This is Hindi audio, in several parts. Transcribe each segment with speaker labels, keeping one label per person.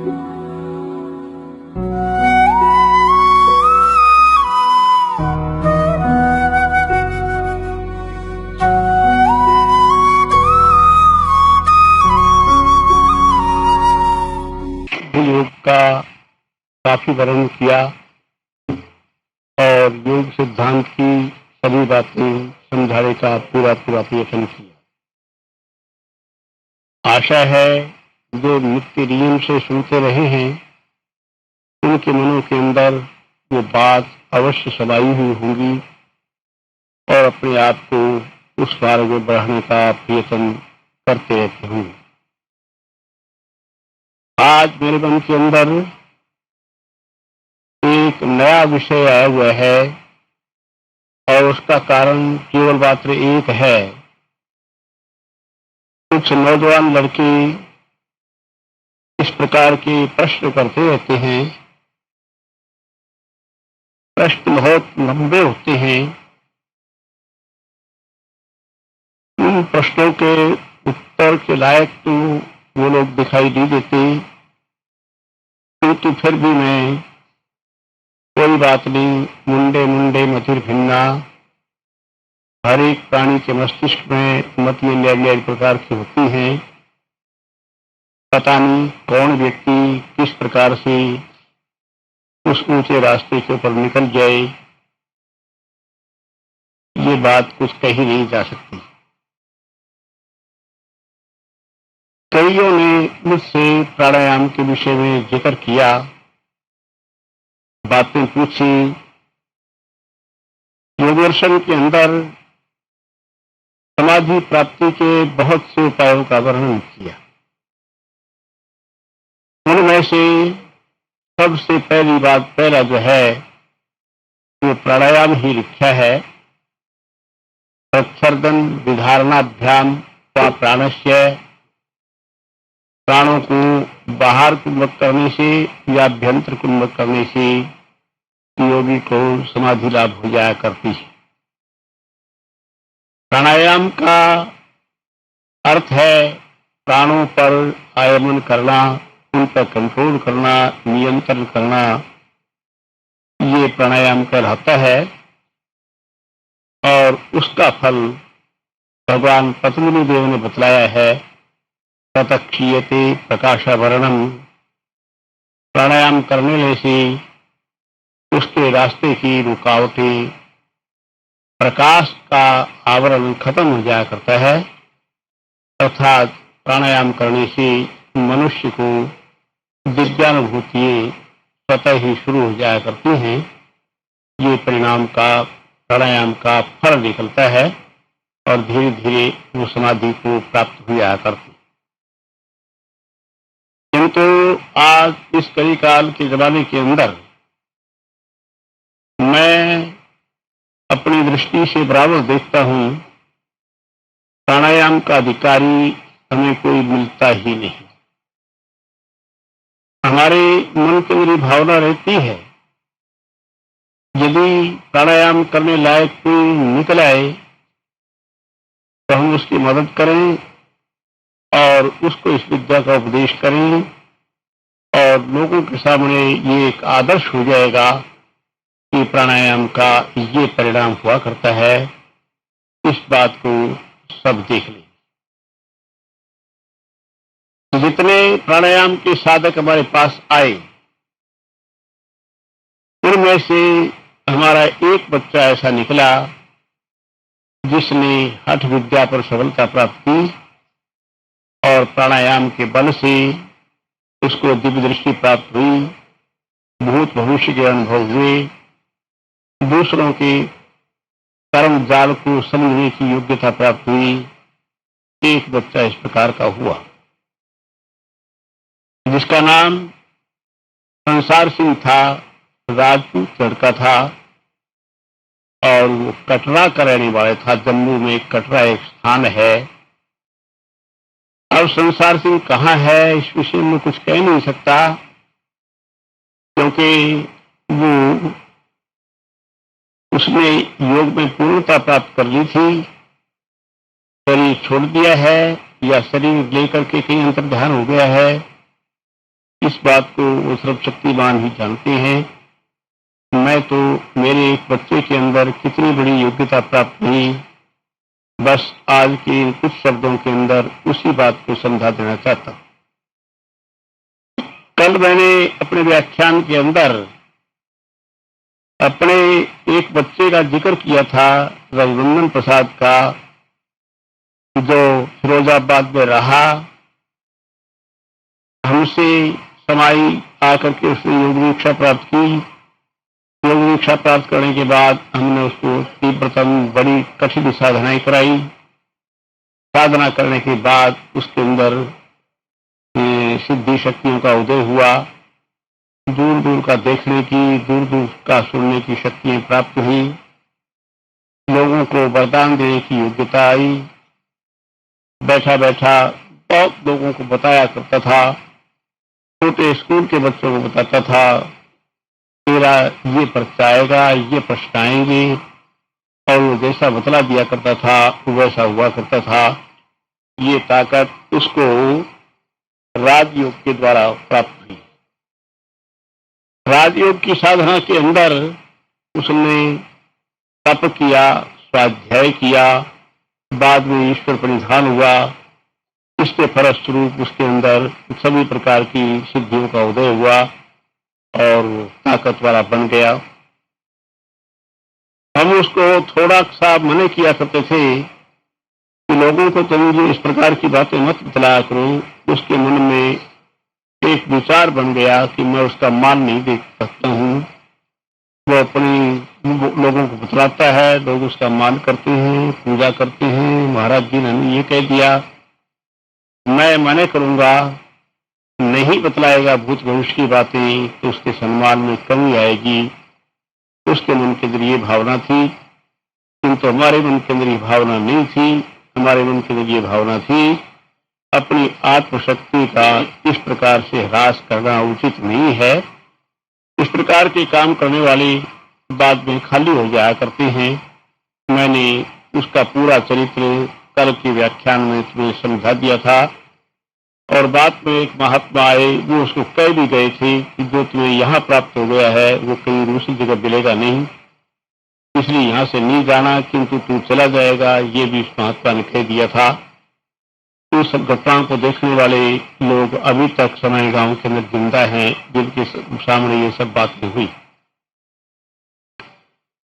Speaker 1: योग का काफी वर्णन किया और योग सिद्धांत की सभी बातें समझाने का पूरा प्रयत्न किया। आशा है जो नित्य नियम से सुनते रहे हैं उनके मनों के अंदर वो बात अवश्य समाई हुई होंगी और अपने आप को उस मार्ग में बढ़ाने का प्रयत्न करते रहते होंगे। आज मेरे मन के अंदर एक नया विषय आया हुआ है और उसका कारण केवल मात्र एक है। कुछ नौजवान लड़के इस प्रकार के प्रश्न करते रहते हैं। प्रश्न बहुत लंबे होते हैं। उन प्रश्नों के उत्तर के लायक तो वो लोग दिखाई नहीं देते, किंतु फिर भी मैं कोई बात नहीं, मुंडे मुंडे मतिर भिन्ना, हर एक प्राणी के मस्तिष्क में मतियां न्याय प्रकार की होती हैं। पता नहीं कौन व्यक्ति किस प्रकार से उस ऊंचे रास्ते के ऊपर निकल जाए, ये बात कुछ कही नहीं जा सकती। कईयों ने मुझसे प्राणायाम के विषय में जिक्र किया, बातें पूछी। योग दर्शन के अंदर समाधि प्राप्ति के बहुत से उपायों का वर्णन किया। उनमें से सबसे पहली बात, पहला जो है वो प्राणायाम ही लिखा है। प्रच्छर्दन विधारणाभ्याम व प्राणस्य, प्राणों को बाहर कुंभक करने से या अभ्यंतर कुंभक करने से योगी को समाधि लाभ हो जाया करती है। प्राणायाम का अर्थ है प्राणों पर आयमन करना, उन पर कंट्रोल करना, नियंत्रण करना, ये प्राणायाम कहलाता है। और उसका फल भगवान पतंजलि देव ने बतलाया है। ततक्षीयते प्रकाशावरणम, प्राणायाम करने से उसके रास्ते की रुकावटें, प्रकाश का आवरण खत्म हो जाया करता है। अर्थात प्राणायाम करने से मनुष्य को दिव्यानुभूतियां स्वतः ही शुरू हो जाया करती हैं। ये परिणाम का प्राणायाम का फल निकलता है और धीरे धीरे वो समाधि को प्राप्त हो जाया करती। किंतु आज इस कलिकाल के जमाने के अंदर मैं अपनी दृष्टि से बराबर देखता हूं, प्राणायाम का अधिकारी हमें कोई मिलता ही नहीं। हमारे मन की मेरी भावना रहती है, यदि प्राणायाम करने लायक कोई निकल आए तो हम उसकी मदद करें और उसको इस विद्या का उपदेश करें और लोगों के सामने ये एक आदर्श हो जाएगा कि प्राणायाम का ये परिणाम हुआ करता है। इस बात को सब देख लें। जितने प्राणायाम के साधक हमारे पास आए, उनमें से हमारा एक बच्चा ऐसा निकला जिसने हठ विद्या पर सफलता प्राप्त की और प्राणायाम के बल से उसको दिव्य दृष्टि प्राप्त हुई, भूत भविष्य के अनुभव हुए, दूसरों के कर्म जाल को समझने की योग्यता प्राप्त हुई। एक बच्चा इस प्रकार का हुआ जिसका नाम संसार सिंह था, राजपूत लड़का था और वो कटरा का रहने वाला था। जम्मू में कटरा एक स्थान है। अब संसार सिंह कहाँ है इस विषय में कुछ कह नहीं सकता, क्योंकि वो उसने योग में पूर्णता प्राप्त कर ली थी, शरीर छोड़ दिया है या शरीर लेकर के कहीं अंतर्ध्यान हो गया है, इस बात को वो सर्वशक्तिमान ही जानते हैं। मैं तो मेरे एक बच्चे के अंदर कितनी बड़ी योग्यता प्राप्त हुई, बस आज के कुछ शब्दों के अंदर उसी बात को समझा देना चाहता हूं। कल मैंने अपने व्याख्यान के अंदर अपने एक बच्चे का जिक्र किया था, रघुनंदन प्रसाद का, जो फिरोजाबाद में रहा। हमसे समाई आकर के उसने योग दीक्षा प्राप्त की। योग दीक्षा प्राप्त करने के बाद हमने उसको तीव्रतम बड़ी कठिन साधनाएं कराई। साधना करने के बाद उसके अंदर सिद्धि शक्तियों का उदय हुआ। दूर दूर का देखने की, दूर दूर का सुनने की शक्तियां प्राप्त हुई। लोगों को वरदान देने की योग्यता आई। बैठा बैठा बहुत लोगों को बताया करता था। छोटे स्कूल के बच्चों को बताता था, तेरा ये प्रश्न आएगा, ये प्रश्न आएंगे, और वो जैसा बतला दिया करता था वैसा हुआ करता था। ये ताकत उसको राजयोग के द्वारा प्राप्त हुई। राजयोग की साधना के अंदर उसने तप किया, स्वाध्याय किया, बाद में ईश्वर परिधान हुआ। इसके फलस्वरूप उसके अंदर सभी प्रकार की सिद्धियों का उदय हुआ और ताकत वाला बन गया। हम उसको थोड़ा सा मना किया करते थे कि लोगों को तुम जो इस प्रकार की बातें मत बतलाया करो। उसके मन में एक विचार बन गया कि मैं उसका मान नहीं देख सकता हूँ। वो अपनी लोगों को बतलाता है, लोग उसका मान करते हैं, पूजा करते हैं। महाराज जी ने ये कह दिया, मैं मना करूंगा, नहीं बतलाएगा भूत भविष्य की बातें तो उसके सम्मान में कमी आएगी। उसके मन के अंदर ये भावना थी, किंतु हमारे मन के अंदर ये भावना नहीं थी। हमारे मन के अंदर ये भावना थी, अपनी आत्मशक्ति का इस प्रकार से ह्रास करना उचित नहीं है। इस प्रकार के काम करने वाले बाद में खाली हो जाया करते हैं। मैंने उसका पूरा चरित्र कल के व्याख्यान में तुम्हें समझा दिया था। और बाद में एक महात्मा आए, वो उसको कह भी गए थे कि जो तुम्हें यहाँ प्राप्त हो गया है वो कहीं दूसरी जगह मिलेगा नहीं, इसलिए यहाँ से नहीं जाना, किंतु तू चला जाएगा। ये भी उस महात्मा ने कह दिया था। तो सब घटनाओं को देखने वाले लोग अभी तक समय गांव के अंदर जिंदा हैं, जिनके सामने ये सब बातें हुई।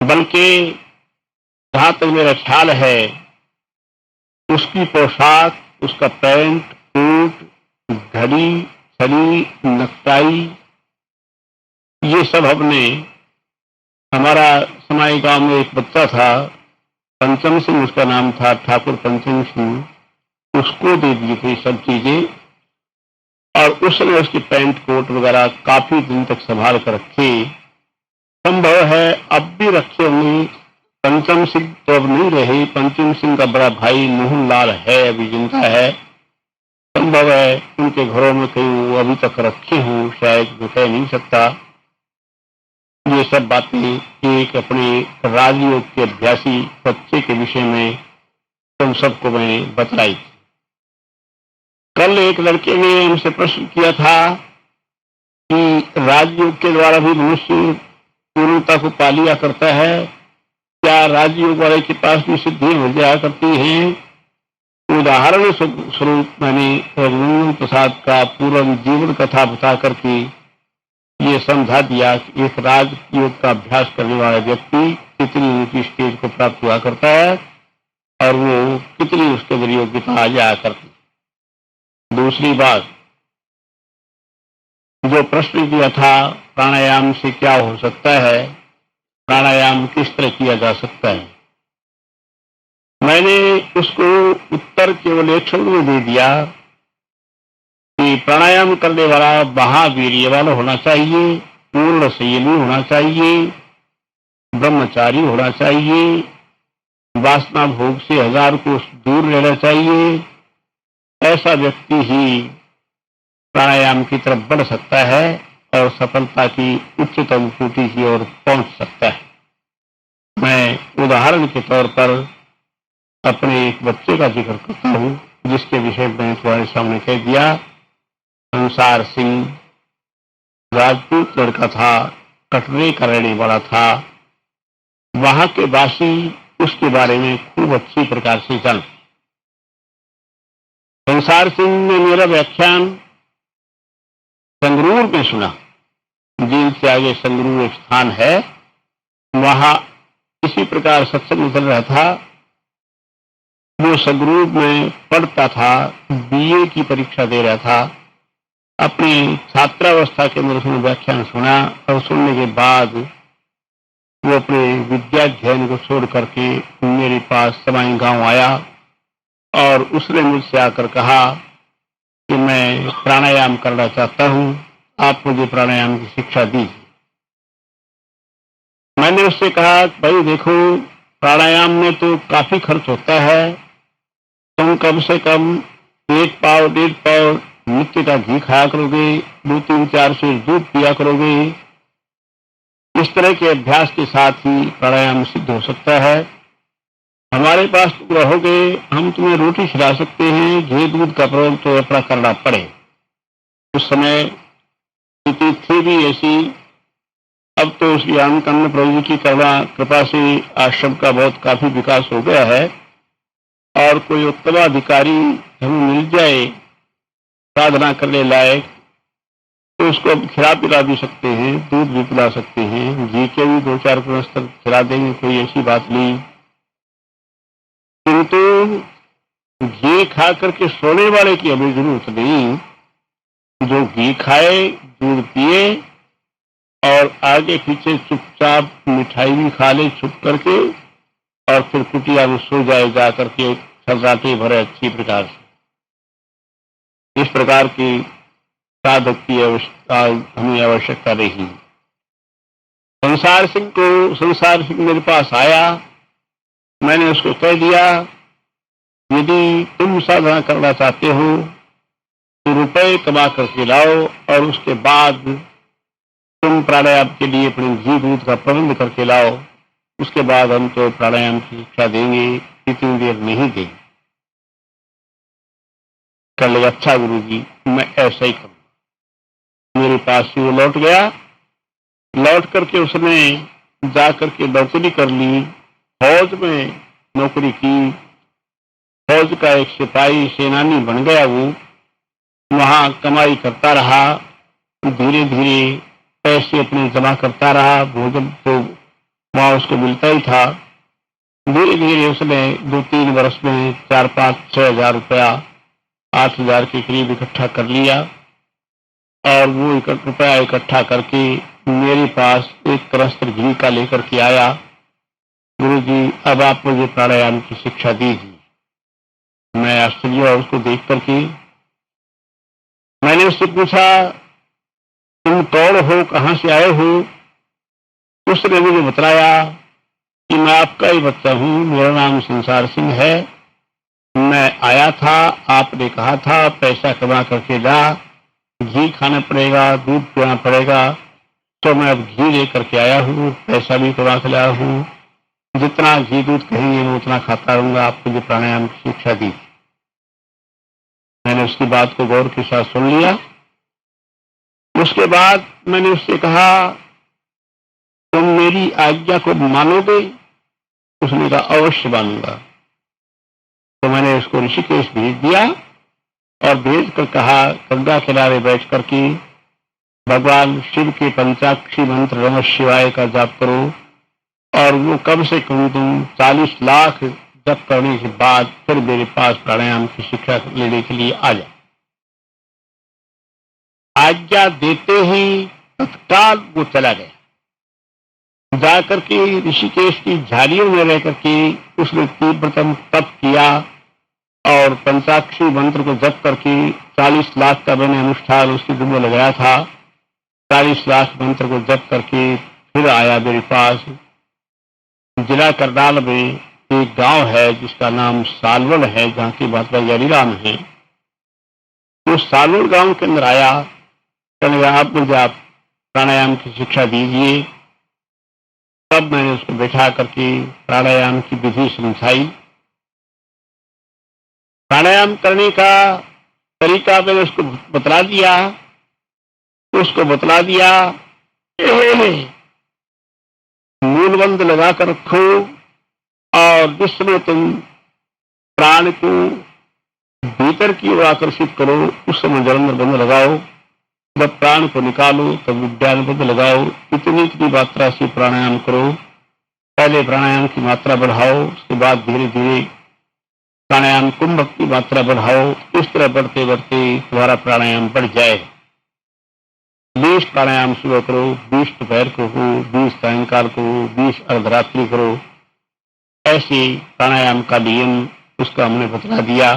Speaker 1: बल्कि जहां तक मेरा ख्याल है, उसकी पोशाक, उसका पैंट, कोट, घड़ी, छड़ी, नक्टाई, ये सब हमने, हमारा समाई गांव में एक बच्चा था, पंचम सिंह उसका नाम था, ठाकुर पंचम सिंह, उसको दे दी थी सब चीजें। और उसने उसकी पैंट कोट वगैरह काफी दिन तक संभाल कर रखे। संभव है अब भी रखे होंगे। पंचम सिंह तो अब नहीं रहे। पंचम सिंह का बड़ा भाई मोहन लाल है, अभी जिंदा है। संभव है उनके घरों में कहीं वो अभी तक रखे हों, शायद मैं कह नहीं सकता। ये सब बातें एक अपने राजयोग के अभ्यासी बच्चे के विषय में तुम सबको मैंने बतलाई। कल एक लड़के ने हमसे प्रश्न किया था कि राजयोग के द्वारा भी मनुष्य पूर्णता को पा लिया करता है, क्या राजयोग वाले के पास भी सिद्धि हो जाया करती हैं। उदाहरण स्वरूप मैंने रघुनंदन प्रसाद का पूर्ण जीवन कथा बता करके ये समझा दिया कि एक राजयोग का अभ्यास करने वाला व्यक्ति कितनी ऊंची स्टेज को प्राप्त हुआ करता है और वो कितनी उसके अंदर योग्यता आ जाया करती। दूसरी बात, जो प्रश्न किया था प्राणायाम से क्या हो सकता है, प्राणायाम किस तरह किया जा सकता है, मैंने उसको उत्तर केवल एक शब्द में दे दिया कि प्राणायाम करने वाला महावीर्यवान होना चाहिए, पूर्ण संयमी होना चाहिए, ब्रह्मचारी होना चाहिए, वासना भोग से 1000 कोस दूर रहना चाहिए। ऐसा व्यक्ति ही प्राणायाम की तरफ बढ़ सकता है और सफलता की उच्चतम कोटि की ओर पहुंच सकता है। मैं उदाहरण के तौर पर अपने एक बच्चे का जिक्र करता हूं, जिसके विषय में तुम्हारे सामने कह दिया। संसार सिंह राजपूत लड़का था, कटरे का रहने वाला था। वहां के वासी उसके बारे में खूब अच्छी प्रकार से जान। संसार सिंह ने मेरा व्याख्यान संगरूर में सुना। जेल से आगे संगरूर एक स्थान है, वहां इसी प्रकार सत्संग चल रहा था। वो संगरूर में पढ़ता था, बीए की परीक्षा दे रहा था। अपनी छात्रावस्था के अंदर उसने व्याख्यान सुना और सुनने के बाद वो अपने विद्याध्ययन को छोड़ करके मेरे पास समाई गांव आया और उसने मुझसे आकर कहा कि मैं प्राणायाम करना चाहता हूं, आप मुझे प्राणायाम की शिक्षा दीजिए। मैंने उससे कहा, भाई देखो, प्राणायाम में तो काफी खर्च होता है, तुम कम से कम 1 पाव 1.5 पाव नित्य का घी खाया करोगे, 2-3-4 सेर दूध पिया करोगे। इस तरह के अभ्यास के साथ ही प्राणायाम सिद्ध हो सकता है। हमारे पास तुम रहोगे, हम तुम्हें रोटी खिला सकते हैं, घी दूध का प्रयोग तो अपना करना पड़े। उस समय स्थिति थी भी ऐसी। अब तो उस ज्ञान कर्ण प्रभु की कृपा से आश्रम का बहुत काफी विकास हो गया है और कोई उत्तराधिकारी हमें मिल जाए साधना करने लायक तो उसको खिला पिला भी सकते हैं, दूध भी पिला सकते हैं, घी के भी 2-4 क्रम तक खिला देंगे, कोई ऐसी बात नहीं। किंतु घी खा करके सोने वाले की हमें जरूरत नहीं। जो घी खाए, दूध पिए और आगे पीछे चुपचाप मिठाई भी खा ले छुप करके और फिर कुटिया में सो जाए जा करके सर्राटे भरे अच्छी प्रकार से। इस प्रकार की साधक की हमें आवश्यकता नहीं। संसार सिंह मेरे पास आया। मैंने उसको कह दिया, यदि तुम साधना करना चाहते हो तो रुपए कमा करके लाओ और उसके बाद तुम प्राणायाम के लिए अपने घी दूध का प्रबंध करके लाओ। उसके बाद हम तो प्राणायाम की शिक्षा देंगे, इतनी देर नहीं देंगे। कर ले, अच्छा गुरुजी, मैं ऐसा ही करूं। मेरे पास से वो लौट गया। लौट करके उसने जा करके नौकरी कर ली, फौज में नौकरी की। फौज का एक सिपाही सेनानी बन गया। वो वहां कमाई करता रहा, धीरे धीरे पैसे अपने जमा करता रहा। भोजन तो वहां उसको मिलता ही था। धीरे धीरे उसने 2-3 वर्ष में 4-5-6 हजार रुपया, 8 हजार के करीब इकट्ठा कर लिया और वो रुपया इकट्ठा करके मेरे पास एक कनस्तर घी का लेकर के आया। गुरुजी, अब आप मुझे प्राणायाम की शिक्षा दीजिए। मैं आश्चर्य हुआ उसको देख करके। मैंने उससे पूछा, तुम कौन हो, कहां से आए हो? उसने मुझे बताया कि मैं आपका ही बच्चा हूं, मेरा नाम संसार सिंह है। मैं आया था, आपने कहा था पैसा कमा करके ला, घी खाना पड़ेगा, दूध पीना पड़ेगा, तो मैं अब घी लेकर के आया हूँ, पैसा भी कमा के लाया हूँ। जितना घी दूध कहेंगे मैं उतना खाता रहूंगा। आप मुझे प्राणायाम की शिक्षा दी। मैंने उसकी बात को गौर के साथ सुन लिया। उसके बाद मैंने उससे कहा, तुम मेरी आज्ञा को मानोगे? उसने कहा, अवश्य मानूंगा। तो मैंने उसको ऋषिकेश भेज दिया और भेज कर कहा, गंगा किनारे बैठ करके भगवान शिव के पंचाक्षरी मंत्र नमः शिवाय का जाप करो और वो कम से कम तुम 40 लाख जप करने के बाद फिर मेरे पास प्राणायाम की शिक्षा लेने के लिए आ जाओ। आज्ञा देते ही तत्काल वो चला गया। जाकर के ऋषिकेश की झाड़ियों में रह करके उसने तीव्रतम तप किया और पंचाक्षरी मंत्र को जप करके 40 लाख का मैंने अनुष्ठान उसकी दिन में लगाया था। 40 लाख मंत्र को जप करके फिर आया मेरे पास। जिला करनाल में एक गांव है जिसका नाम सालवड़ है, जहाँ की महात्मा ज्ञानीराम है। उस सालवड़ गांव के अंदर आया। कहने आप मुझे आप प्राणायाम की शिक्षा दीजिए। तब मैंने उसको बैठा करके प्राणायाम की विधि समझाई। प्राणायाम करने का तरीका मैंने उसको बतला दिया। उसको बतला दिया, मूलबंध लगाकर रखो और जिस समय तुम प्राण को भीतर की ओर आकर्षित करो उस समय जलंधर बंध लगाओ, जब प्राण को निकालो तब उद्यान बंध लगाओ। इतनी इतनी मात्रा से प्राणायाम करो। पहले प्राणायाम की मात्रा बढ़ाओ, उसके बाद धीरे धीरे प्राणायाम कुंभक की मात्रा बढ़ाओ। इस तरह बढ़ते बढ़ते तुम्हारा प्राणायाम बढ़ जाए। 20 प्राणायाम सुबह करो, 20 दोपहर को हो, 20 सायंकाल को हो, 20 अर्धरात्रि करो। ऐसे प्राणायाम का नियम उसका हमने बतला दिया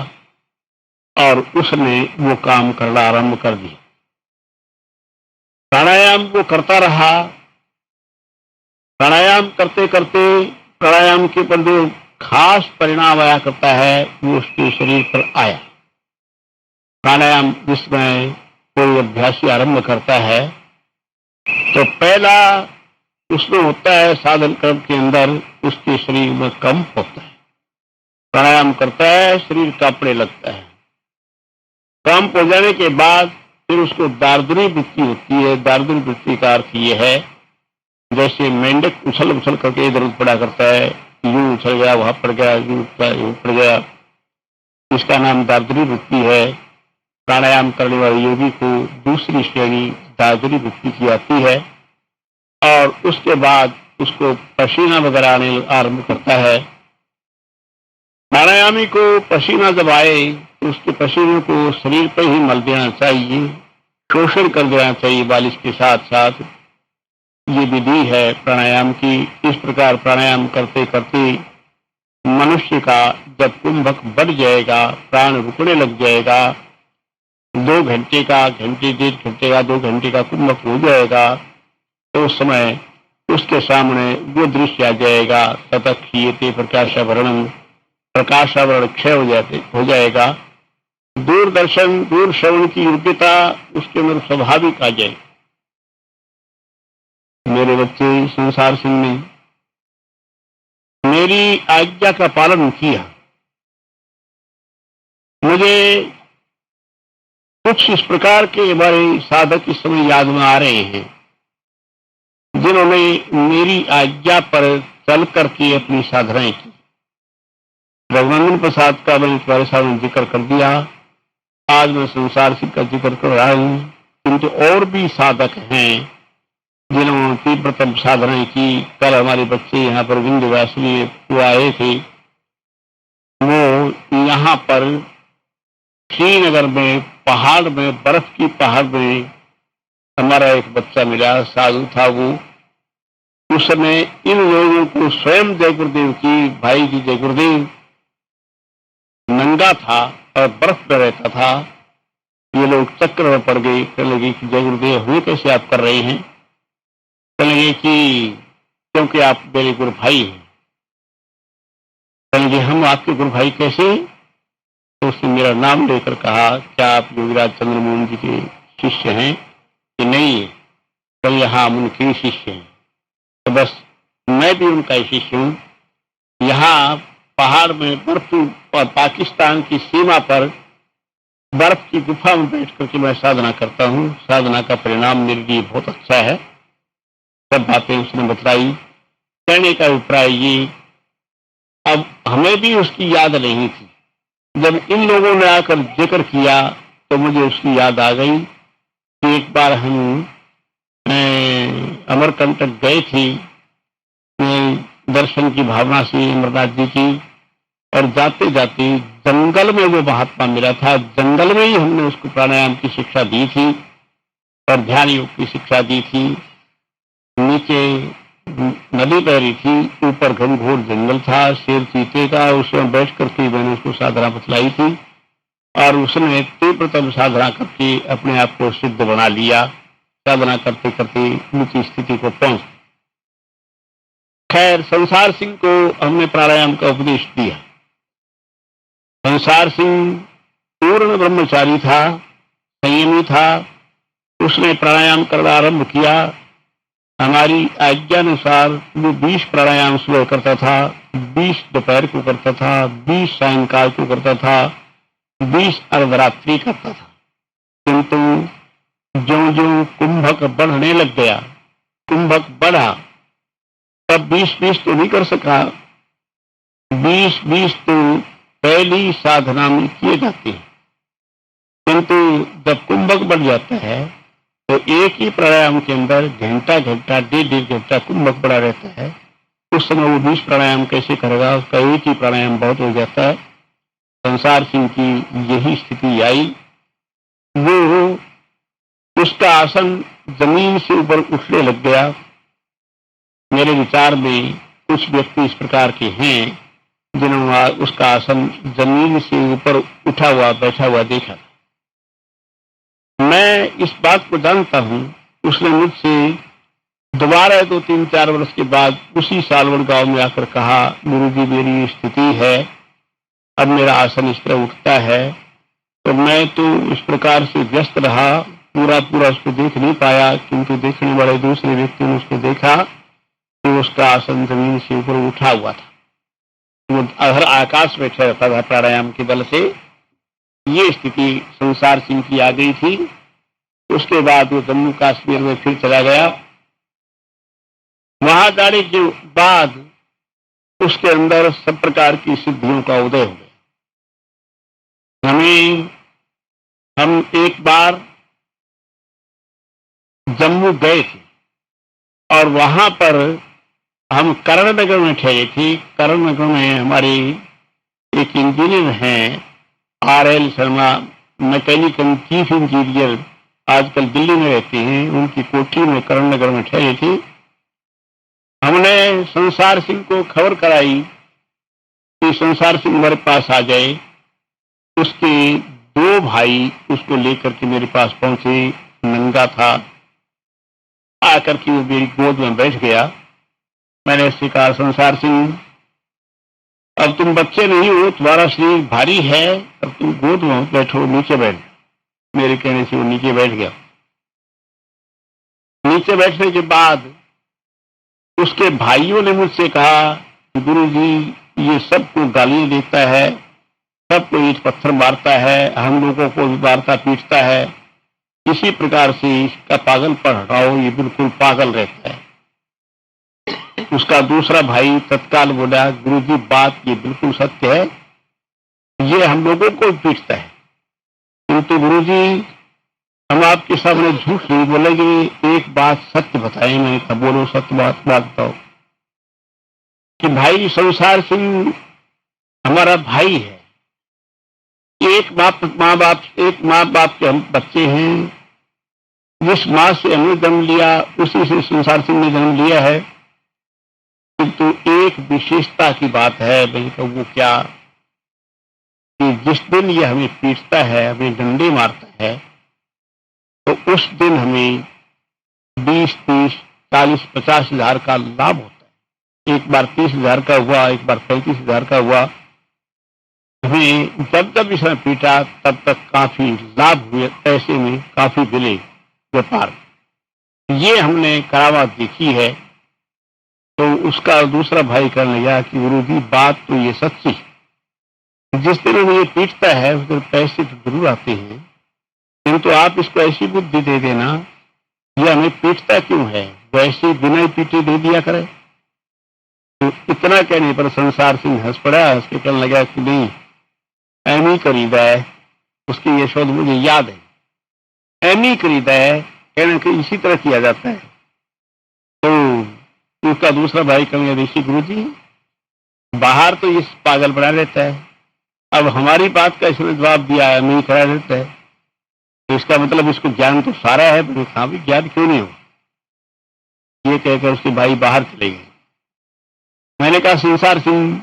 Speaker 1: और उसने वो काम करना आरंभ कर दिया। प्राणायाम वो करता रहा। प्राणायाम करते करते प्राणायाम के ऊपर जो खास परिणाम आया करता है वो उसके शरीर पर आया। प्राणायाम जिसमें कोई अभ्यासी आरंभ करता है तो पहला उसमें होता है साधन क्रम के अंदर उसके शरीर में कंप होता है। प्राणायाम करता है, शरीर कांपने लगता है। कंप हो जाने के बाद फिर उसको दार्दरी वृत्ति होती है। दार्दरी वृत्ति का अर्थ ये है जैसे मेंढक उछल उछल करके इधर उधर पड़ा करता है, यूं उछल गया, वहां पड़ गया, यूं पड़ गया, इसका नाम दार्दरी वृत्ति है। प्राणायाम करने वाले योगी को दूसरी श्रेणी दार्दरी वृत्ति की आती है और उसके बाद उसको पसीना वगैरह आने आरंभ करता है। प्राणायामी को पसीना जब आए तो उसके पसीने को शरीर पर ही मल देना चाहिए, शोषण कर देना चाहिए मालिश के साथ साथ। ये विधि है प्राणायाम की। इस प्रकार प्राणायाम करते करते मनुष्य का जब कुंभक बढ़ जाएगा, प्राण रुकने लग जाएगा, 2 घंटे का, घंटे 1.5 घंटे का, 2 घंटे का कुंभक हो जाएगा तो उस समय उसके सामने वो दृश्य आ जाएगा। ततः क्षीयते प्रकाशावरणम, प्रकाशावरण क्षय हो जाएगा। दूरदर्शन, दूर श्रवण की योग्यता उसके अंदर स्वाभाविक आ जाएगी। मेरे बच्चे संसार सिंह ने मेरी आज्ञा का पालन किया। मुझे कुछ इस प्रकार के हमारे साधक इस समय याद में आ रहे हैं जिन्होंने मेरी आज्ञा पर चल करके अपनी साधनाएं की। रघुनंदन प्रसाद का मैंने तुम्हारे सामने जिक्र कर दिया। आज मैं संसार सिंह का जिक्र कर रहा हूं, किंतु और भी साधक हैं जिन्होंने तीव्रतम साधनाएं की। कल हमारे बच्चे यहाँ पर विंध्यवासिनी को आए थे। वो यहाँ पर श्रीनगर में पहाड़ में, बर्फ की पहाड़ में हमारा एक बच्चा मिला, साधु था वो। उसने इन लोगों को स्वयं जय गुरुदेव की, भाई जी जय गुरुदेव, नंगा था और बर्फ में रहता था। ये लोग चक्कर में पड़ गए। कहने लगे कि जय गुरुदेव हमें कैसे आप कर रहे हैं? कहने लगे कि क्योंकि आप मेरे गुरु भाई हैं। कहने लगे हम आपके गुरु भाई कैसे? तो उसने मेरा नाम लेकर कहा क्या आप योगीराज चंद्रमोहन जी के शिष्य हैं कि नहीं? कल यहाँ हम उनके शिष्य हैं। तो बस मैं भी उनका ही शिष्य हूँ। यहाँ पहाड़ में बर्फ, पाकिस्तान की सीमा पर बर्फ की गुफा में बैठ करके मैं साधना करता हूँ। साधना का परिणाम मेरे लिए बहुत अच्छा है। सब बातें उसने बतलाई। कहने का अभिप्राय ये, अब हमें भी उसकी याद नहीं थी। जब इन लोगों ने आकर जिक्र किया तो मुझे उसकी याद आ गई कि एक बार हम अमरकंटक गए थे दर्शन की भावना से अमरनाथ जी की, और जाते जाते जंगल में वो महात्मा मिला था। जंगल में ही हमने उसको प्राणायाम की शिक्षा दी थी और ध्यान योग की शिक्षा दी थी। नीचे नदी बह रही थी, ऊपर घनघोर जंगल था, शेर चीते का। उसमें बैठ करके मैंने उसको साधना बतलाई थी और उसने तीव्रतम साधना करके अपने आप को सिद्ध बना लिया। साधना करते करते ऊंची स्थिति को पहुंच। खैर, संसार सिंह को हमने प्राणायाम का उपदेश दिया। संसार सिंह पूर्ण ब्रह्मचारी था, संयमी था। उसने प्राणायाम करना आरंभ किया। हमारी आज्ञानुसार वो 20 प्राणायाम सुबह करता था, 20 दोपहर को करता था, 20 सायंकाल को करता था, 20 अर्धरात्रि करता था। किंतु ज्यों ज्यों कुंभक बढ़ने लग गया, कुंभक बढ़ा, तब 20-20 तो नहीं कर सका। 20-20 तो पहली साधना में किए जाते हैं, किंतु जब कुंभक बढ़ जाता है तो एक ही प्राणायाम के अंदर घंटा घंटा 1.5 घंटा कुंभक बढ़ा रहता है। उस समय वो 20 प्राणायाम कैसे करेगा, उसका एक ही प्राणायाम बहुत हो जाता है। संसार सिंह की यही स्थिति आई। वो उसका आसन जमीन से ऊपर उठने लग गया। मेरे विचार में कुछ व्यक्ति इस प्रकार के हैं जिन्होंने उसका आसन जमीन से ऊपर उठा हुआ बैठा हुआ देखा। मैं इस बात को जानता हूं। उसने मुझसे दोबारा 2-3-4 वर्ष के बाद उसी सालवड़ गांव में आकर कहा, गुरुजी मेरी स्थिति है, अब मेरा आसन इस तरह उठता है। तो मैं तो इस प्रकार से व्यस्त रहा, पूरा उसको देख नहीं पाया, किंतु देखने वाले दूसरे व्यक्ति ने उसको देखा कि उसका आसन जमीन से ऊपर उठा हुआ था। वो हर आकाश में ठहरता था प्राणायाम के बल से। ये स्थिति संसार सिंह की आ गई थी। उसके बाद वो जम्मू कश्मीर में फिर चला गया। वहां जाने के बाद उसके अंदर सब प्रकार की सिद्धियों का उदय हो गया। हम एक बार जम्मू गए थे और वहां पर हम करणनगर में ठहरे थे। करणनगर में हमारे एक इंजीनियर हैं, RL Sharma, mechanical chief engineer, आजकल दिल्ली में रहते हैं। उनकी कोठी में करणनगर में ठहरे थे। हमने संसार सिंह को खबर कराई कि संसार सिंह हमारे पास आ जाए। उसके 2 भाई उसको लेकर के मेरे पास पहुंचे। नंगा था, आकर के वो मेरी गोद में बैठ गया। मैंने उससे कहा, संसार सिंह अब तुम बच्चे नहीं हो, तुम्हारा शरीर भारी है, अब तुम गोद में बैठो, नीचे बैठ। मेरे कहने से वो नीचे बैठ गया। नीचे बैठने के बाद उसके भाइयों ने मुझसे कहा कि गुरुजी ये सबको गालियां देता है, सबको ईंट पत्थर मारता है, हम लोगों को भी मारता पीटता है, इसी प्रकार से इसका पागलपन हटाओ, ये बिल्कुल पागल रहता है। उसका दूसरा भाई तत्काल बोला, गुरुजी बात ये बिल्कुल सत्य है, ये हम लोगों को पीटता है, किंतु गुरुजी हम आपके सामने झूठ नहीं बोलेंगे, एक बात सत्य बताएं। मैंने कहा बोलो, सत्य बात बताओ। कि भाई संसार सिंह हमारा भाई है, एक माँ बाप के हम बच्चे हैं। जिस माँ से हमने जन्म लिया उसी से संसार सिंह ने जन्म लिया है, किंतु एक विशेषता की बात है। भाई तो वो क्या कि जिस दिन ये हमें पीटता है, हमें डंडे मारता है, तो उस दिन हमें 20, 30, 40, 50 हजार का लाभ होता है। एक बार 30,000 का हुआ, एक बार 35,000 का हुआ। हमें जब इसने पीटा तब तक काफी लाभ हुए, पैसे में काफी मिले व्यापार। ये हमने करामात देखी है। तो उसका दूसरा भाई कहने लगा कि गुरुजी बात तो ये सच्ची, जिस दिन हमें ये पीटता है उस दिन पैसे तो जरूर आते हैं, किंतु आप इसको ऐसी बुद्धि दे देना, ये हमें पीटता क्यों है, वैसे बिना ही पीटे दे दिया करे। तो इतना कहने पर संसार सिंह हंस पड़ा। हंस के कहने लगा कि नहीं, एम ही खरीदा है। उसकी ये शब्द मुझे याद है, एम ही खरीदा है, कहने कि इसी तरह किया जाता है। तो उसका दूसरा भाई कहने लगा, ऋषि गुरुजी बाहर तो इस पागल बना रहता है, अब हमारी बात का इसने जवाब दिया है, नहीं करा देता है, तो इसका मतलब इसको ज्ञान तो सारा है। मैंने कहा भी ज्ञान क्यों नहीं हो। ये कहकर उसके भाई बाहर चले गए। मैंने कहा संसार सिंह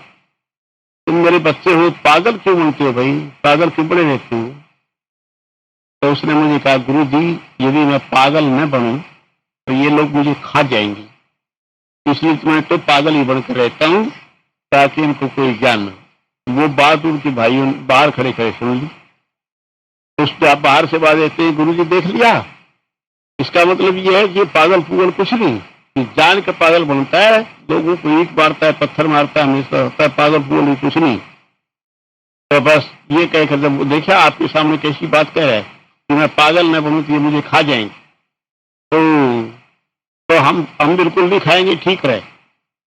Speaker 1: तुम मेरे बच्चे हो, पागल क्यों बनते हो भाई, पागल क्यों बड़े रहते हो। तो उसने मुझे कहा, गुरुजी यदि मैं पागल न बनूं तो ये लोग मुझे खा जाएंगे, इसलिए मैं तो पागल ही बनकर रहता हूं ताकि इनको कोई ज्ञान न। वो बात उनके भाइयों बाहर खड़े खड़े सुन ली। उस पर आप बाहर से बात देते हैं, गुरुजी देख लिया, इसका मतलब ये है कि पागल पूगल कुछ नहीं, कि जान का पागल बनता है, लोगों को ईंट मारता है, पत्थर मारता है, हमेशा होता है, पागल पूगल कुछ नहीं। तो बस ये कहकर जब देखा आपके सामने कैसी बात कह रहा है, कि मैं पागल न बनूं तो ये मुझे खा जाएंगे। तो हम बिल्कुल नहीं खाएंगे, ठीक रहे।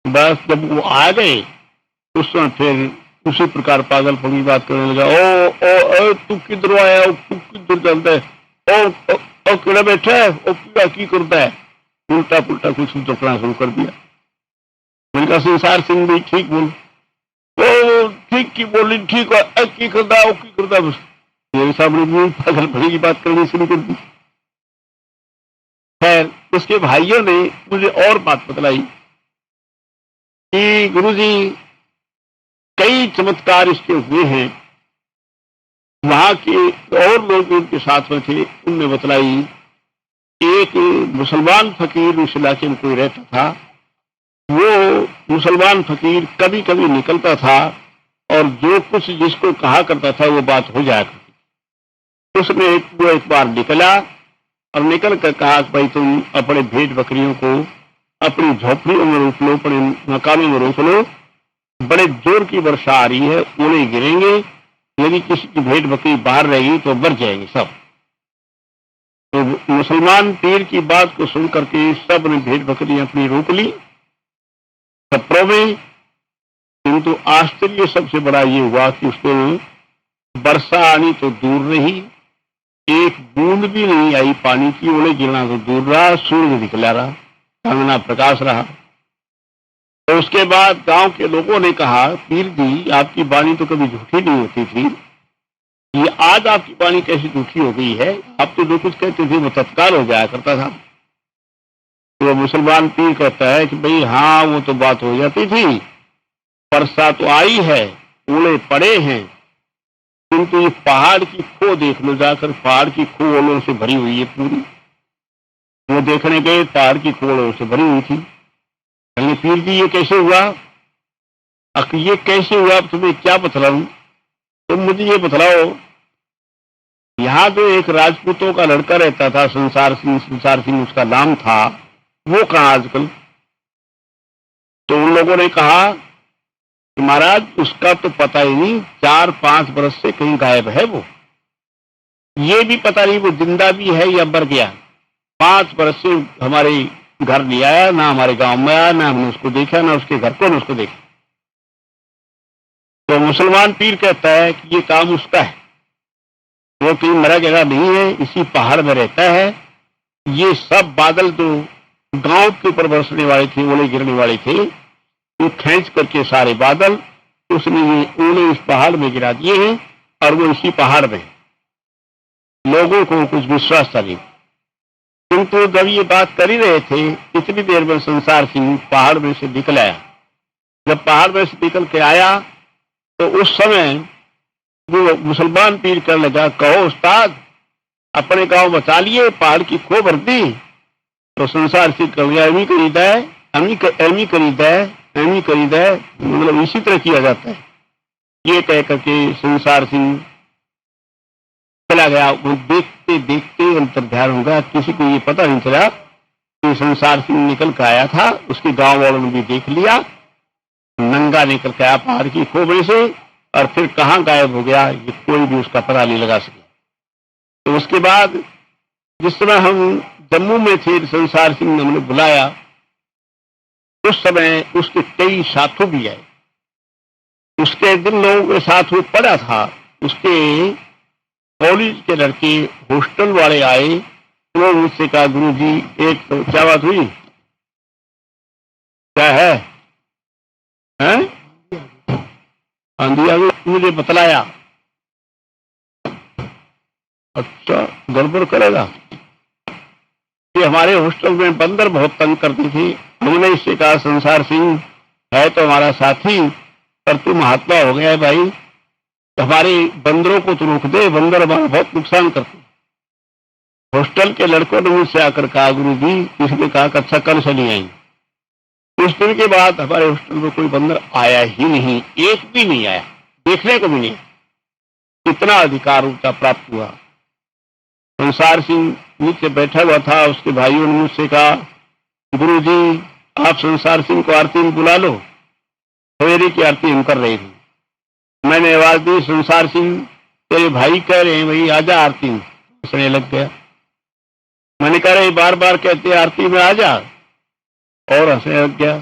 Speaker 1: बस जब वो आ गए उस समय फिर उसी प्रकार पागलपन की बात करने लगा। ओ तू किधर आया, तू किधर चलता है, ओ किड़ा बैठा है, ओ किड़ा की करता है, उल्टा पुल्टा कुछ चुपना शुरू कर दिया। उनका संसार सिंह भी ठीक बोल, ओ ठीक की बोली, ठीक है की करता है, की करता है, मेरे सामने भी पागलपन की बात करनी शुरू कर दी। खैर उसके भाइयों ने मुझे और बात बतलाई कि गुरुजी कई चमत्कार इसके हुए हैं। वहां के और लोग उनके साथ में थे, उनने बतलाई एक मुसलमान फकीर उस इलाके में कोई रहता था। वो मुसलमान फकीर कभी कभी निकलता था और जो कुछ जिसको कहा करता था वो बात हो जाया करती। उसने वो एक बार निकला और निकल कर कहा भाई तुम अपने भेड़ बकरियों को अपनी झोपड़ियों में रोक लो, अपने मकानों में रोक लो, बड़े जोर की वर्षा आ रही है, ओले गिरेंगे, यदि किसी की भेड़ बकरी बाहर रहेगी तो मर जाएंगे सब। तो मुसलमान पीर की बात को सुन करके सब ने भेड़ बकरी अपनी रोक ली छपरों में। किंतु आश्चर्य सबसे बड़ा ये हुआ कि उसको वर्षा आनी तो दूर रही, एक बूंद भी नहीं आई पानी की, ओले गिरना तो दूर रहा, सूर्य निकला रहा, चांदना प्रकाश रहा। तो उसके बाद गांव के लोगों ने कहा पीर जी आपकी वाणी तो कभी झूठी नहीं होती थी, ये आज आपकी वाणी कैसी झूठी हो गई है, आप तो जो कुछ कहते थे वो तत्काल हो जाया करता था। तो मुसलमान पीर कहता है कि भाई हाँ वो तो बात हो जाती थी, वर्षा तो आई है, ओले पड़े हैं, किंतु ये पहाड़ की खो देख लो जाकर, पहाड़ की खो ओलों से भरी हुई है पूरी। वो देखने गए, पहाड़ की खो ओलों से भरी हुई थी। कहने पीर जी ये कैसे हुआ, ये कैसे हुआ, तुम्हें क्या बतलाऊं, तुम मुझे ये बतलाओ। यहाँ तो एक राजपूतों का लड़का रहता था संसार सिंह उसका नाम था, वो कहाँ आजकल। तो उन लोगों ने कहा कि महाराज उसका तो पता ही नहीं, 4-5 बरस से कहीं गायब है वो, ये भी पता नहीं वो जिंदा भी है या मर गया। 5 बरस से हमारे घर नहीं आया, ना हमारे गांव में आया, ना हमने उसको देखा, ना उसके घर को, ना उसको देखा। तो मुसलमान पीर कहता है कि ये काम उसका है, वो कहीं मरा जगह नहीं है, इसी पहाड़ में रहता है। ये सब बादल जो गांव के ऊपर बरसने वाले थे, ओले गिरने वाले थे, वो खींच करके सारे बादल उसने ये ओले इस पहाड़ में गिरा दिए हैं और वो इसी पहाड़ में। लोगों को कुछ विश्वास था नहीं, किंतु जब ये बात कर ही रहे थे इतनी देर में संसार सिंह पहाड़ में से निकल आया। जब पहाड़ में से निकल के आया तो उस समय वो मुसलमान पीर करने लगा, कहो उस्ताद अपने गांव बचा लिए, पहाड़ की खो भर दी। तो संसार सिंह कह गया एमी खरीदा है, एमी खरीदा है, एमी खरीदा है, मतलब इसी तरह किया जाता है। ये कह करके संसार सिंह चला गया। वो देखते देखते अंतर्ध्यान हो गया, किसी को ये पता नहीं चला कि संसार सिंह निकल कर आया था। उसके गांव वालों ने भी देख लिया, नंगा निकल के आया पहाड़ की खोबड़े से, और फिर कहाँ गायब हो गया ये कोई भी उसका पता नहीं लगा सके। तो उसके बाद जिस समय हम जम्मू में थे, संसार सिंह ने हमने बुलाया, उस समय उसके कई साथी भी आए। उसके जिन लोगों के साथ वो पढ़ा था, उसके कॉलेज के लड़के हॉस्टल वाले आए। उन्होंने मुझसे कहा गुरु जी एक तो क्या बात हुई, क्या है, आंधी आ गई, मुझे बतलाया। अच्छा गड़बड़ करेगा, कि हमारे हॉस्टल में बंदर बहुत तंग करती थी। हमने इससे कहा संसार सिंह है तो हमारा साथी, पर तू महात्मा हो गया है भाई, हमारे बंदरों को तो रोक दे, बंदर हमारा बहुत नुकसान करते। हॉस्टल के लड़कों ने मुझसे आकर कहा गुरु जी, इसने कहा कि अच्छा कल से नहीं आएंगे। उस दिन के बाद हमारे हॉस्टल में कोई बंदर आया ही नहीं, एक भी नहीं आया, देखने को भी नहीं। इतना अधिकार उनका प्राप्त हुआ। संसार सिंह नीचे बैठा हुआ था, उसके भाइयों ने मुझसे कहा गुरु जी आप संसार सिंह को आरती में बुला लो। सवेरे की आरती हम कर रहे थे, मैंने आवाज दी संसार सिंह तेरे भाई कह रहे हैं भाई आजा आरती में। हंसने लग गया। मैंने कहा अरे बार बार कहते आरती में आ जा, और हंसने लग गया।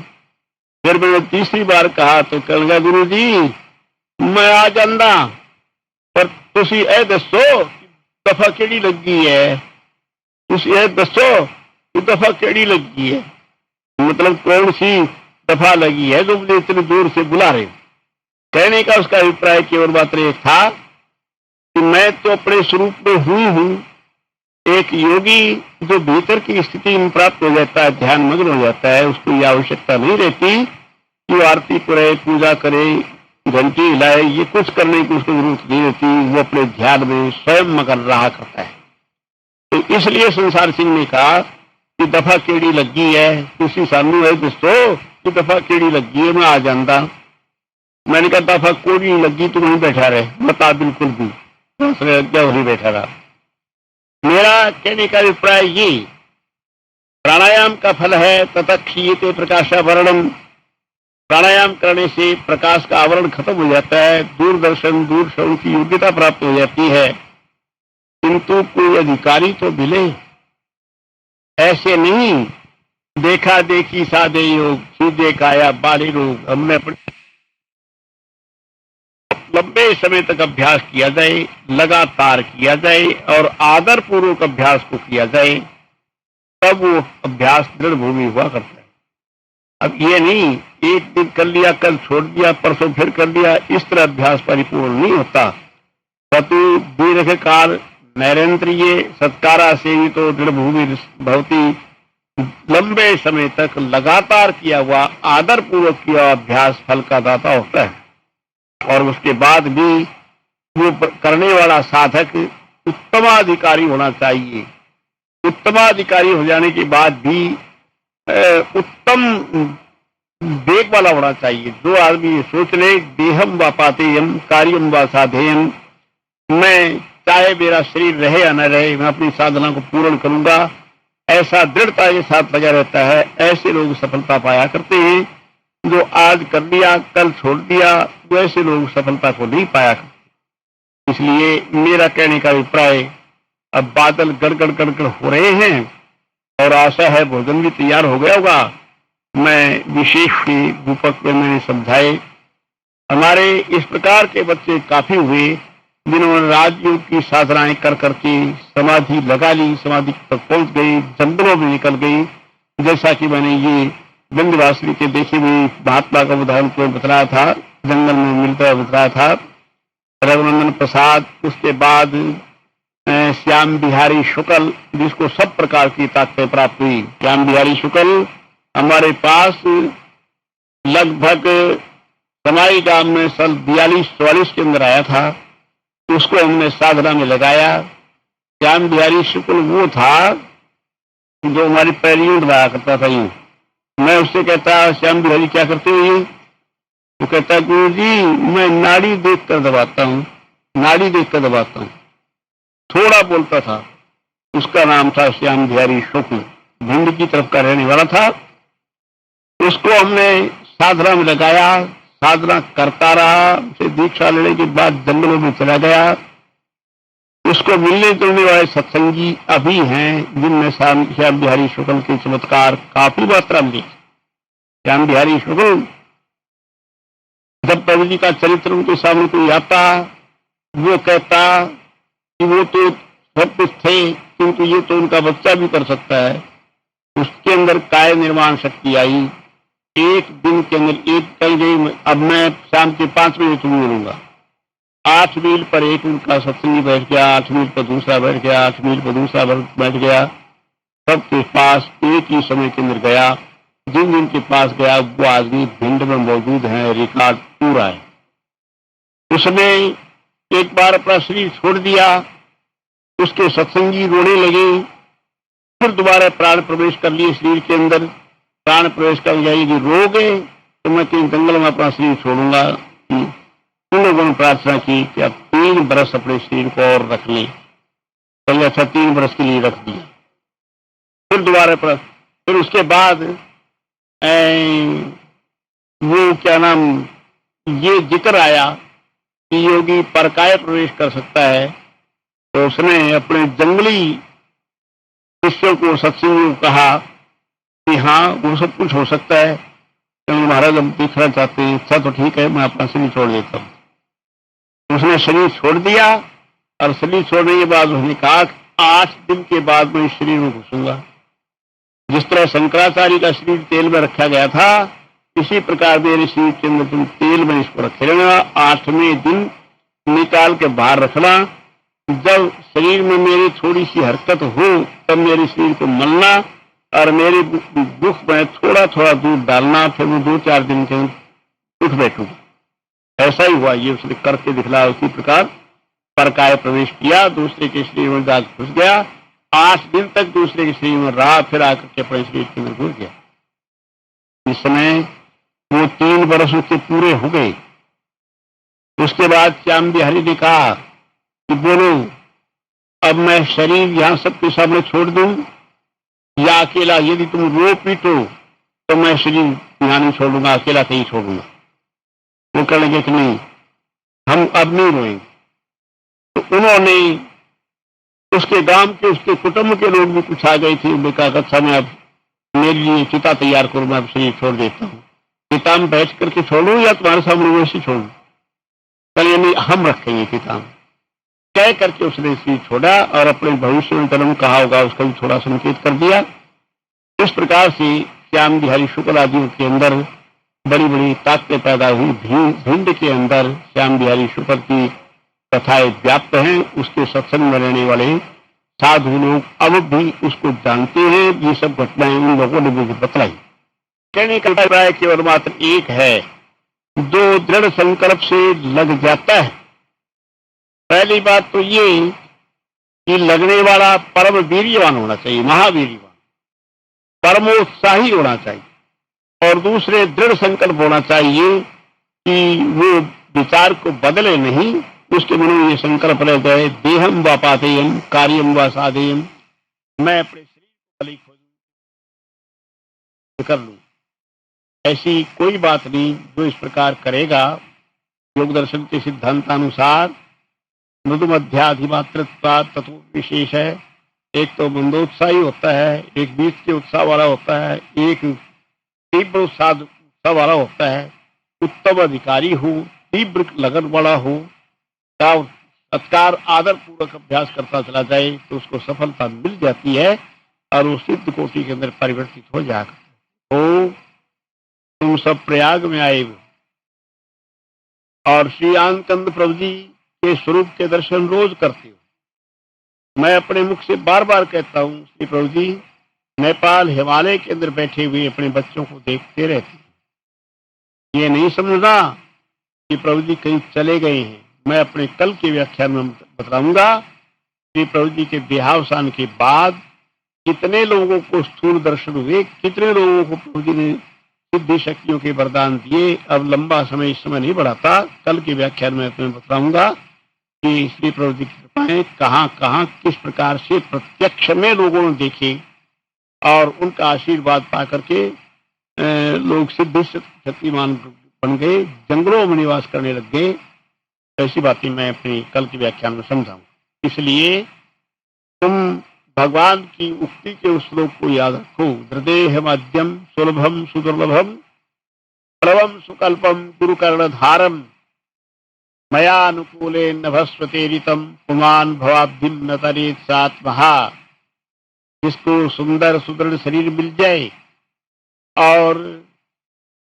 Speaker 1: फिर मैंने तीसरी बार कहा तो कह लगा गुरु जी मैं आ जांदा, पर तुसी ए दसो दफा केड़ी लगी है, तुसी ए दसो कि दफा केड़ी लगी है, मतलब कौन सी दफा लगी है जो मुझे इतनी दूर से बुला रहे। कहने का उसका अभिप्राय केवल मात्र एक था कि मैं तो अपने स्वरूप में हूं। एक योगी जो भीतर की स्थिति में प्राप्त हो जाता है, ध्यान मग्न हो जाता है, उसको यह आवश्यकता नहीं रहती कि वो आरती करे, पूजा करे, घंटी हिलाए, ये कुछ करने की उसको जरूरत नहीं रहती। वो अपने ध्यान में स्वयं मगन रहा करता है। तो इसलिए संसार सिंह ने कहा कि दफा केड़ी लगी है, तुसी सानू है दसो कि दफा केड़ी लगी है, मैं आ जाता। मैंने कहा दफा कोई नहीं लगी, तू वहीं बैठा रहे, बता बिल्कुल भी। क्या वहीं बैठा रहा। मेरा कहने का अभिप्राय ये, प्राणायाम का फल है ततक्षीयते प्रकाशावरणम। प्राणायाम करने से प्रकाश का आवरण खत्म हो जाता है, दूरदर्शन दूर श्रवण की योग्यता प्राप्त हो जाती है। किंतु कोई अधिकारी तो मिले, ऐसे नहीं देखा देखी सादे योग, सीधे काया बाले रोग। हमने अपने लंबे समय तक अभ्यास किया जाए, लगातार किया जाए और आदर पूर्वक अभ्यास को किया जाए, तब वो अभ्यास दृढ़ भूमि हुआ करता है। अब ये नहीं एक दिन कर लिया, कल छोड़ दिया, परसों फिर कर लिया, इस तरह अभ्यास परिपूर्ण नहीं होता। ततु दीर्घ काल नैरंत्रिय सत्कारा से तो दृढ़ भूमि भवती। लंबे समय तक लगातार किया हुआ आदर पूर्वक किया अभ्यास फल का दाता होता है। और उसके बाद भी वो करने वाला साधक उत्तमाधिकारी होना चाहिए। उत्तमाधिकारी हो जाने के बाद भी उत्तम वेग वाला होना चाहिए। जो आदमी ये सोच ले देहम व पातेयम कार्यम व साधेयम, मैं चाहे मेरा शरीर रहे या न रहे, मैं अपनी साधना को पूर्ण करूंगा, ऐसा दृढ़ता के साथ लगा रहता है, ऐसे लोग सफलता पाया करते हैं। जो आज कर लिया कल छोड़ दिया, वो ऐसे लोग सफलता को नहीं पाया करते। इसलिए मेरा कहने का अभिप्राय, अब बादल गड़गड़ गड़गड़ हो रहे हैं और आशा है भोजन भी तैयार हो गया होगा। मैं विशेष रूपक में मैंने समझाए। हमारे इस प्रकार के बच्चे काफी हुए जिन्होंने राजयोग की साधनाएं कर करके समाधि लगा ली, समाधि तक पहुंच गई, जंगलों में निकल गई। जैसा कि मैंने ये विंध्यवासिनी के देखे हुए महात्मा का उदाहरण को बताया था, जंगल में मिलता हुआ बताया था, रघुनंदन प्रसाद। उसके बाद श्याम बिहारी शुक्ल, जिसको सब प्रकार की ताकतें प्राप्त हुई। श्याम बिहारी शुक्ल हमारे पास लगभग समाई गांव में सन 42-44 के अंदर आया था। उसको हमने साधना में लगाया। श्याम बिहारी शुक्ल वो था जो हमारी पैरियों दबाया करता था। यूं मैं उससे कहता श्याम बिहारी क्या करते हो ये? वो कहता गुरु जी मैं नाड़ी देख कर दबाता हूँ, नाड़ी देख कर दबाता हूँ। थोड़ा बोलता था। उसका नाम था श्याम बिहारी शुक्ल, भिंड की तरफ का रहने वाला था। उसको हमने साधना में लगाया, साधना करता रहा। उसे दीक्षा लेने के बाद जंगलों में चला गया। उसको मिलने जुलने वाले सत्संगी अभी हैं जिनमें श्याम बिहारी शुक्ल के चमत्कार काफी मात्रा में देखे। श्याम बिहारी शुक्ल जब प्रभु जी का चरित्र उनके सामने कोई आता, वो कहता कि वो तो सब कुछ थे किंतु ये तो उनका बच्चा भी कर सकता है। उसके अंदर काय निर्माण शक्ति आई। एक दिन के अंदर एक कल गई, अब मैं शाम के 5 बजे तुम्हें मिलूंगा। 8 मील पर एक उनका सत्संगी बैठ गया, 8 मील पर दूसरा बैठ गया, 8 मील पर दूसरा बैठ गया। सबके पास एक ही समय के अंदर गया। जिन जिन के पास गया वो आदमी भिंड में मौजूद है, रिकॉर्ड पूरा है। उसने एक बार अपना शरीर छोड़ दिया, उसके सत्संगी रोने लगे, फिर दोबारा प्राण प्रवेश कर लिए शरीर के अंदर। प्राण प्रवेश कर लिया, यदि रोगे तो मैं कहीं जंगल में अपना शरीर छोड़ूंगा। उन लोगों ने प्रार्थना की कि अब 3 बरस अपने शरीर को और रख लें। चलिए अच्छा 3 बरस के लिए रख दिया। फिर दोबारा फिर उसके बाद वो क्या नाम ये जिक्र आया कि योगी परकाय प्रवेश कर सकता है। तो उसने अपने जंगली शिष्यों को, सत्संगियों को कहा कि हाँ वो सब कुछ हो सकता है, क्योंकि महाराज हम देखना चाहते हैं, अच्छा तो ठीक है, मैं अपना शरीर छोड़ देता हूँ। उसने शरीर छोड़ दिया और शरीर छोड़ने के बाद उसने कहा 8 दिन के बाद मैं इस शरीर में घुसूंगा। जिस तरह शंकराचार्य का शरीर तेल में रखा गया था, इसी प्रकार मेरे शरीर के अंदर तुम तेल में इसको रखे रहना, 8वें दिन निकाल के बाहर रखना। जब शरीर में मेरी थोड़ी सी हरकत हो तब मेरे शरीर को मलना और मेरे दुख में थोड़ा थोड़ा दूध डालना, फिर मैं 2-4 दिन के उठ बैठूंगा। ऐसा ही हुआ, ये उसने करके दिखलाया। उसी प्रकार परकाय प्रवेश किया, दूसरे के शरीर में जाकर घुस गया, 8 दिन तक दूसरे के शरीर में रहा, फिर आकर के अपने शरीर के अंदर घुस गया। इस समय वो 3 वर्ष उसके पूरे हो गए। उसके बाद श्याम बिहारी ने कहा कि बोलो, अब मैं शरीर यहां सबके सामने छोड़ दूं या अकेला, यदि तुम रो पीटो तो मैं शरीर यहां नहीं छोड़ूंगा, अकेला कहीं छोड़ूंगा। वो कहने लगे कि नहीं, हम अब नहीं रोएंगे। तो उन्होंने, उसके गांव के, उसके कुटुंब के लोग भी कुछ आ गए थे, उन्होंने कहा अच्छा मैं अब मेरे लिए चिता तैयार करूं, मैं अब शरीर छोड़ देता हूँ। चिता में बैठ करके छोड़ू या तुम्हारे सामने वैसे छोड़ू? कल नहीं, हम रखेंगे चिता में। कह करके उसने शरीर छोड़ा और अपने भविष्य में जन्म कहा होगा उसका भी थोड़ा संकेत कर दिया। इस प्रकार से श्याम बिहारी शुक्ल आदियों के अंदर बड़ी बड़ी ताकतें पैदा हुई। भिंड के अंदर श्याम बिहारी शुक्ल की कथाएं व्याप्त हैं। उसके सत्संग में रहने वाले साधु लोग अब भी उसको जानते हैं। ये सब घटनाएं उन लोगों ने मुझे बतलाई। कहने का अभिप्राय केवल मात्र एक है, जो दृढ़ संकल्प से लग जाता है। पहली बात तो ये कि लगने वाला परम वीर्यवान होना चाहिए, महावीर्यवान, परमोत्साही होना चाहिए, और दूसरे दृढ़ संकल्प होना चाहिए कि वो विचार को बदले नहीं। उसके मन में ये संकल्प रह जाए, देहम व पातेयम कार्यम व साधेयम, मैं अपने शरीर को भले खोजूं कर लूं। ऐसी कोई बात नहीं। जो इस प्रकार करेगा, योग दर्शन के सिद्धांतानुसार मृदुमध्याधिमात्रत्वात् तत्व विशेष है। एक तो मंदोत्साही होता है, एक बीच के उत्साह वाला होता है, एक तीव्र उत्साह वाला होता है। उत्तम अधिकारी हो, तीव्र लगन वाला हो, सत्कार आदर पूर्वक अभ्यास करता चला जाए तो उसको सफलता मिल जाती है और वो सिद्ध कोटि के अंदर परिवर्तित हो जाएगा। तो तुम सब प्रयाग में आए और श्री आनंद प्रभु जी के स्वरूप के दर्शन रोज करते हो। मैं अपने मुख से बार बार कहता हूँ, श्री प्रभु जी नेपाल हिमालय के अंदर बैठे हुए अपने बच्चों को देखते रहते हैं। ये नहीं समझना कि प्रभु जी कहीं चले गए हैं। मैं अपने कल के व्याख्यान में बताऊंगा कि प्रभु जी के देहावसान के बाद कितने लोगों को स्थूल दर्शन हुए, कितने लोगों को प्रभु जी ने सिद्धि शक्तियों के वरदान दिए। अब लंबा समय इस समय नहीं बढ़ाता, कल के व्याख्यान में तुम्हें बताऊंगा कि श्री प्रभु जी की कृपाएं कहाँ कहाँ किस प्रकार से प्रत्यक्ष में लोगों ने देखे और उनका आशीर्वाद पा करके लोग सिद्धि शक्तिमान बन गए, जंगलों में निवास करने लग गए। ऐसी बातें मैं अपनी कल के व्याख्यान में समझाऊं। इसलिए तुम भगवान की उक्ति के उस श्लोक को याद रखो, हृदय मध्यम सुलभम सुदुर्लभम प्रवम सुकल्पम गुरुकर्णधारम मया अनुकूले नभस्वतेरितम पुमान भवाब्धिम न तरेत सात्महा। जिसको सुंदर सुदृढ़ शरीर मिल जाए और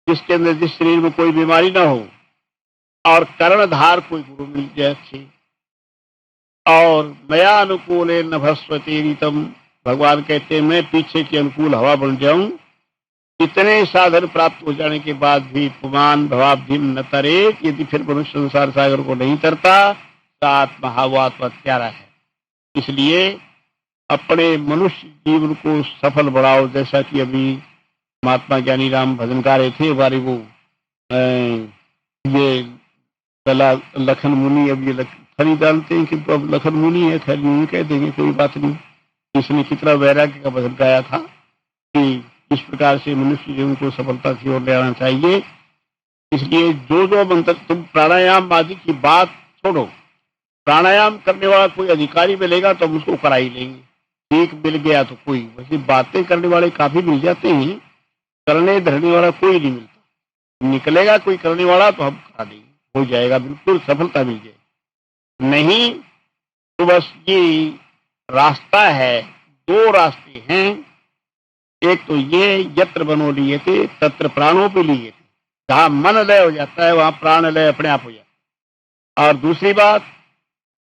Speaker 1: जिसके अंदर, जिस शरीर में कोई बीमारी ना हो और कर्णधार कोई गुरु मिल जाए अच्छी, और मया अनुकूल नभस्वतेरितम, भगवान कहते हैं मैं पीछे की अनुकूल हवा बन जाऊं। इतने साधन प्राप्त हो जाने के बाद भी पुमान भवाब्धिम न तरेत, यदि फिर मनुष्य संसार सागर को नहीं तरता तो आत्मा वो आत्मा प्यारा है। इसलिए अपने मनुष्य जीवन को सफल बढ़ाओ। जैसा कि अभी महात्मा ज्ञानी राम भजन गा रहे थे, हमारी वो ये लखन मुनि, अब ये लखन जानते हैं कि तो अब लखन मुनि है, खैर मुनि कह देंगे, कोई बात नहीं। इसने कितना वैराग्य का भजन गाया था कि इस प्रकार से मनुष्य जीवन को सफलता की ओर ले आना चाहिए। इसलिए जो जो मंत्र, तुम प्राणायाम आदि की बात छोड़ो, प्राणायाम करने वाला कोई अधिकारी मिलेगा तो हम उसको करा ही लेंगे। एक मिल गया तो कोई, वैसे बातें करने वाले काफी मिल जाते हैं, करने धरने वाला कोई नहीं मिलता। निकलेगा कोई करने वाला तो हम करा देंगे, हो जाएगा, बिल्कुल सफलता मिल जाएगी। नहीं तो बस ये रास्ता है, दो रास्ते हैं। एक तो ये यत्र मनो लीयते तत्र प्राणों पे लिए थे, जहां मन लय हो जाता है वहां प्राण लय अपने आप हो जाता है। और दूसरी बात,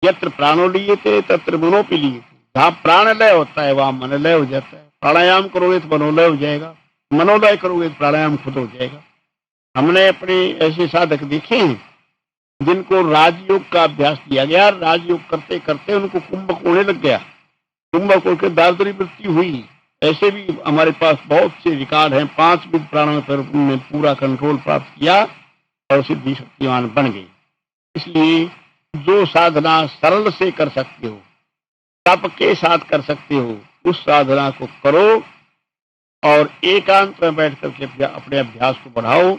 Speaker 1: यत्र प्राणों लिए थे तत्र मनो पे लिए थे, जहां प्राण लय होता है वहां मन लय हो जाता है। प्राणायाम करोगे तो मनोलय हो जाएगा, मनोलय करोगे तो प्राणायाम खुद हो जाएगा। हमने अपने ऐसे साधक देखे हैं जिनको राजयोग का अभ्यास दिया गया, राजयोग करते करते उनको कुंभक होने लग गया, कुंभक होकर दारिद्र्य वृत्ति हुई। ऐसे भी हमारे पास बहुत से रिकॉर्ड हैं। 5 विध प्राणों पर उन्होंने पूरा कंट्रोल प्राप्त किया और सिद्धि शक्तिमान बन गई। इसलिए जो साधना सरल से कर सकते हो, तप के साथ कर सकते हो, उस साधना को करो और एकांत में बैठ करके अपने अभ्यास को बढ़ाओ।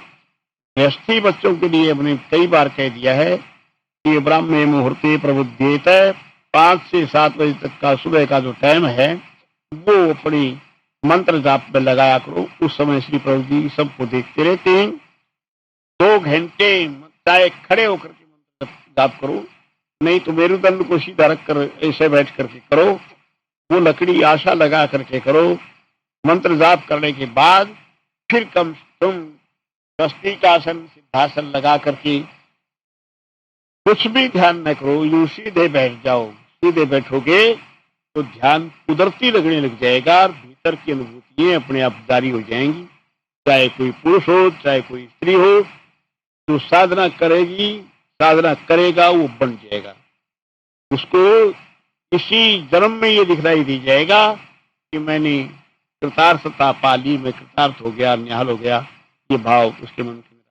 Speaker 1: गृहस्थी बच्चों के लिए हमने कई बार कह दिया है कि ब्राह्मे मुहूर्ते प्रबुद्धेत, 5 से 7 बजे तक का सुबह का जो टाइम है वो अपनी मंत्र जाप में लगाया करो। उस समय श्री प्रभु जी सबको देखते रहते हैं। 2 घंटे चाहे खड़े होकर के मंत्र जाप करो, नहीं तो मेरुदंड को सीधा रख कर ऐसे बैठ करके करो, वो लकड़ी आशा लगा करके करो। मंत्र जाप करने के बाद फिर कम तुम स्वस्तिकासन सिद्धासन लगा करके कुछ भी ध्यान न करो, यूं सीधे बैठ जाओ। सीधे बैठोगे तो ध्यान कुदरती लगने लग जाएगा और भीतर की अनुभूतियां अपने आप जारी हो जाएंगी। चाहे कोई पुरुष हो चाहे कोई स्त्री हो, जो साधना करेगी साधना करेगा वो बन जाएगा। उसको इसी जन्म में ये दिखलाई दी जाएगा कि मैंने कृतार्थता पा ली, मैं कृतार्थ हो गया, निहाल हो गया। ये भाव उसके मन